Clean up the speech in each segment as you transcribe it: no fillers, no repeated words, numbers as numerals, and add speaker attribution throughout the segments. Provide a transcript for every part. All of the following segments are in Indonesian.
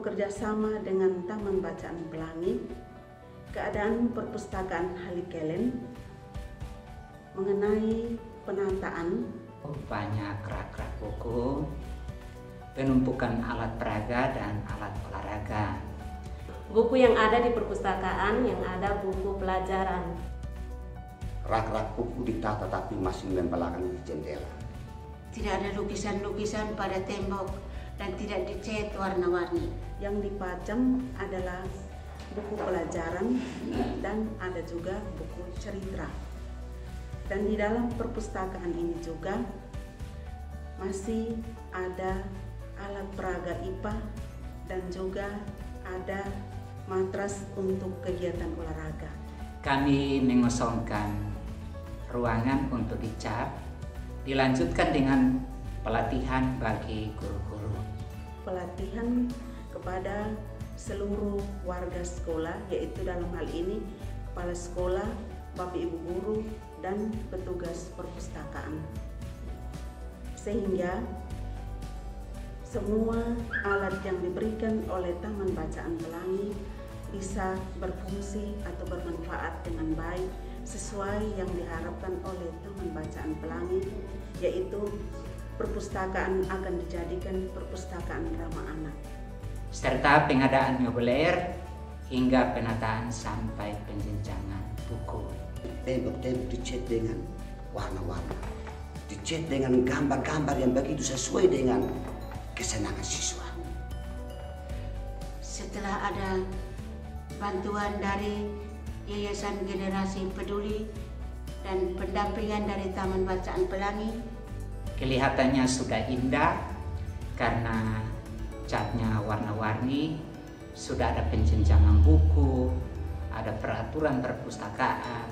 Speaker 1: bekerja sama dengan Taman Bacaan Pelangi, keadaan perpustakaan Halikelen mengenai penataan
Speaker 2: banyak rak-rak buku, penumpukan alat peraga dan alat olahraga.
Speaker 3: Buku yang ada di perpustakaan, yang ada buku pelajaran.
Speaker 4: Rak-rak buku ditata tapi masih membelakangi jendela.
Speaker 5: Tidak ada lukisan-lukisan pada tembok dan tidak dicat warna-warni.
Speaker 1: Yang dipajang adalah buku pelajaran dan ada juga buku cerita. Dan di dalam perpustakaan ini juga masih ada alat peraga IPA dan juga ada matras untuk kegiatan olahraga.
Speaker 2: Kami mengosongkan ruangan untuk dicat, dilanjutkan dengan pelatihan bagi guru-guru.
Speaker 1: Pelatihan kepada seluruh warga sekolah, yaitu dalam hal ini kepala sekolah, bapak ibu guru, dan petugas perpustakaan. Sehingga semua alat yang diberikan oleh Taman Bacaan Pelangi bisa berfungsi atau bermanfaat dengan baik sesuai yang diharapkan oleh Taman Bacaan Pelangi, yaitu perpustakaan akan dijadikan perpustakaan ramah anak.
Speaker 2: Serta pengadaan mobiler hingga penataan sampai penjenjangan buku.
Speaker 4: Tembok-tembok dicat dengan warna-warna, dicat dengan gambar-gambar yang begitu sesuai dengan kesenangan siswa.
Speaker 5: Setelah ada bantuan dari Yayasan Generasi Peduli dan pendampingan dari Taman Bacaan Pelangi,
Speaker 2: kelihatannya sudah indah karena catnya warna-warni, sudah ada penjenjangan buku, ada peraturan perpustakaan,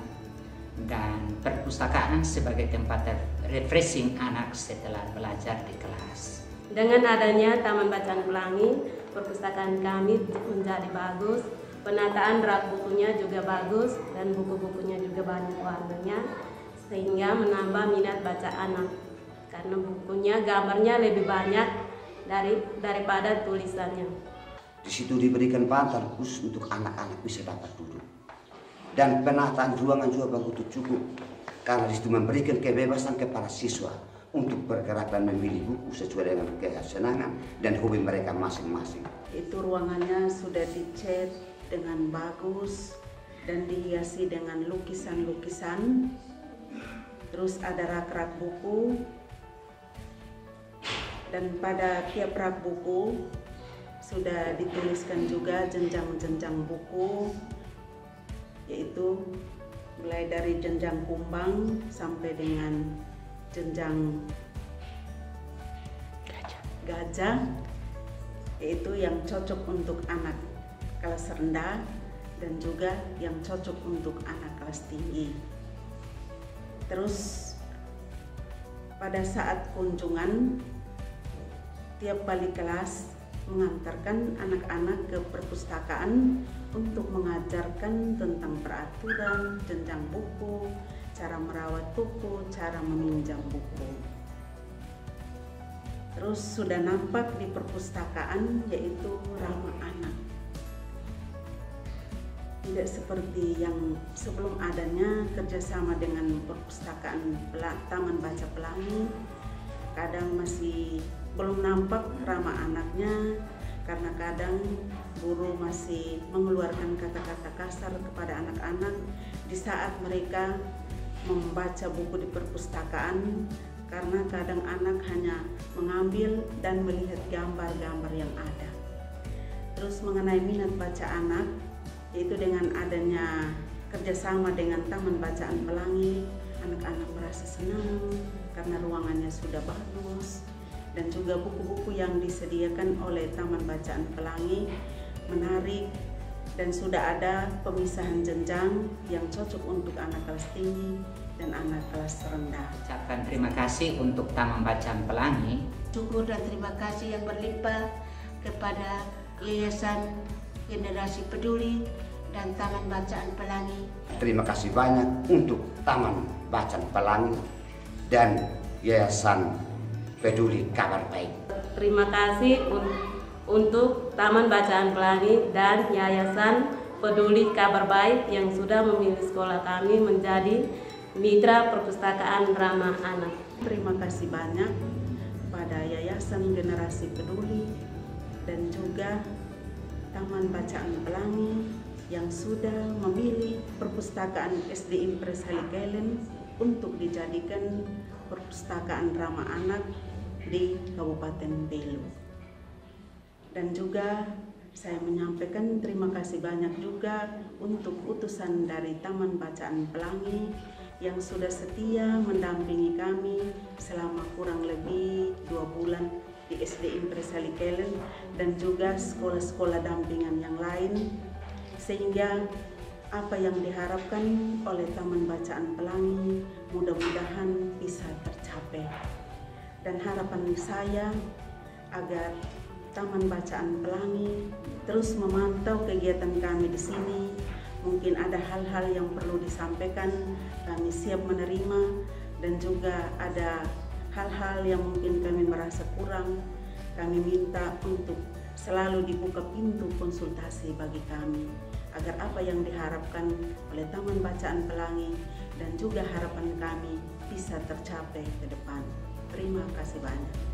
Speaker 2: dan perpustakaan sebagai tempat refreshing anak setelah belajar di kelas.
Speaker 3: Dengan adanya Taman Bacaan Pelangi, perpustakaan kami menjadi bagus, penataan rak bukunya juga bagus, dan buku-bukunya juga banyak warnanya, sehingga menambah minat baca anak. Karena bukunya, gambarnya lebih banyak daripada tulisannya.
Speaker 4: Di situ diberikan bantal khusus untuk anak-anak bisa dapat duduk. Dan penataan ruangan juga begitu cukup, karena di situ memberikan kebebasan kepada siswa untuk bergerak dan memilih buku sesuai dengan kesenangan dan hobi mereka masing-masing.
Speaker 1: Itu ruangannya sudah dicat dengan bagus dan dihiasi dengan lukisan-lukisan. Terus ada rak-rak buku, dan pada tiap rak buku sudah dituliskan juga jenjang-jenjang buku, yaitu mulai dari jenjang kumbang sampai dengan jenjang gajah, yaitu yang cocok untuk anak kelas rendah dan juga yang cocok untuk anak kelas tinggi. Terus pada saat kunjungan, tiap balik kelas mengantarkan anak-anak ke perpustakaan untuk mengajarkan tentang peraturan, jenjang buku, cara merawat buku, cara meminjam buku. Terus sudah nampak di perpustakaan yaitu ramah anak. Tidak seperti yang sebelum adanya kerjasama dengan perpustakaan Taman Baca Pelangi, kadang masih belum nampak ramah anaknya, karena kadang guru masih mengeluarkan kata-kata kasar kepada anak-anak di saat mereka membaca buku di perpustakaan, karena kadang anak hanya mengambil dan melihat gambar-gambar yang ada. Terus mengenai minat baca anak, yaitu dengan adanya kerjasama dengan Taman Bacaan Pelangi, anak-anak merasa senang karena ruangannya sudah bagus, dan juga buku-buku yang disediakan oleh Taman Bacaan Pelangi menarik, dan sudah ada pemisahan jenjang yang cocok untuk anak kelas tinggi dan anak kelas rendah.
Speaker 2: Ucapkan terima kasih untuk Taman Bacaan Pelangi.
Speaker 5: syukur dan terima kasih yang berlimpah kepada Yayasan Generasi Peduli dan Taman Bacaan Pelangi.
Speaker 4: Terima kasih banyak untuk Taman Bacaan Pelangi dan Yayasan Peduli Kabar Baik.
Speaker 3: Terima kasih untuk Taman Bacaan Pelangi dan Yayasan Peduli Kabar Baik yang sudah memilih sekolah kami menjadi mitra perpustakaan ramah anak.
Speaker 1: Terima kasih banyak pada Yayasan Generasi Peduli dan juga Taman Bacaan Pelangi yang sudah memilih perpustakaan SD Impres Halikelen untuk dijadikan perpustakaan ramah anak di Kabupaten Belu. Dan juga saya menyampaikan terima kasih banyak juga untuk utusan dari Taman Bacaan Pelangi yang sudah setia mendampingi kami selama kurang lebih 2 bulan di SD Impres Halikelen dan juga sekolah-sekolah dampingan yang lain, sehingga apa yang diharapkan oleh Taman Bacaan Pelangi mudah-mudahan bisa tercapai. Dan harapan saya agar Taman Bacaan Pelangi terus memantau kegiatan kami di sini. Mungkin ada hal-hal yang perlu disampaikan, kami siap menerima, dan juga ada hal-hal yang mungkin kami merasa kurang, kami minta untuk selalu dibuka pintu konsultasi bagi kami, agar apa yang diharapkan oleh Taman Bacaan Pelangi dan juga harapan kami bisa tercapai ke depan. Terima kasih banyak.